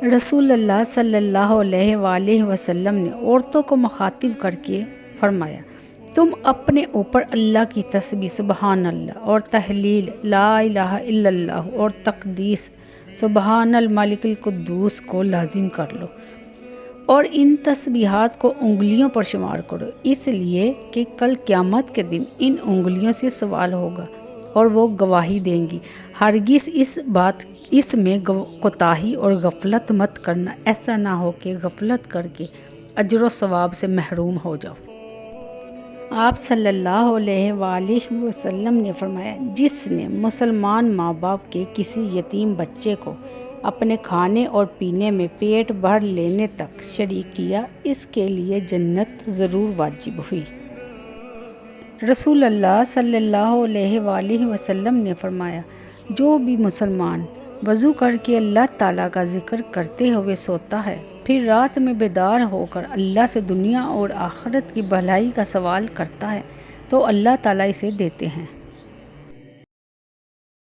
رسول اللہ صلی اللہ علیہ وآلہ وسلم نے عورتوں کو مخاطب کر کے فرمایا، تم اپنے اوپر اللہ کی تسبیح سبحان اللہ اور تحلیل لا الہ الا اللہ اور تقدیس سبحان الملک القدوس کو لازم کر لو، اور ان تسبیحات کو انگلیوں پر شمار کرو، اس لیے کہ کل قیامت کے دن ان انگلیوں سے سوال ہوگا اور وہ گواہی دیں گی۔ ہرگز اس میں کوتاہی اور غفلت مت کرنا، ایسا نہ ہو کہ غفلت کر کے اجر و ثواب سے محروم ہو جاؤ۔ آپ صلی اللہ علیہ وآلہ وسلم نے فرمایا، جس نے مسلمان ماں باپ کے کسی یتیم بچے کو اپنے کھانے اور پینے میں پیٹ بھر لینے تک شریک کیا، اس کے لیے جنت ضرور واجب ہوئی۔ رسول اللہ صلی اللہ علیہ وآلہ وسلم نے فرمایا، جو بھی مسلمان وضو کر کے اللہ تعالیٰ کا ذکر کرتے ہوئے سوتا ہے، پھر رات میں بیدار ہو کر اللہ سے دنیا اور آخرت کی بھلائی کا سوال کرتا ہے، تو اللہ تعالیٰ اسے دیتے ہیں۔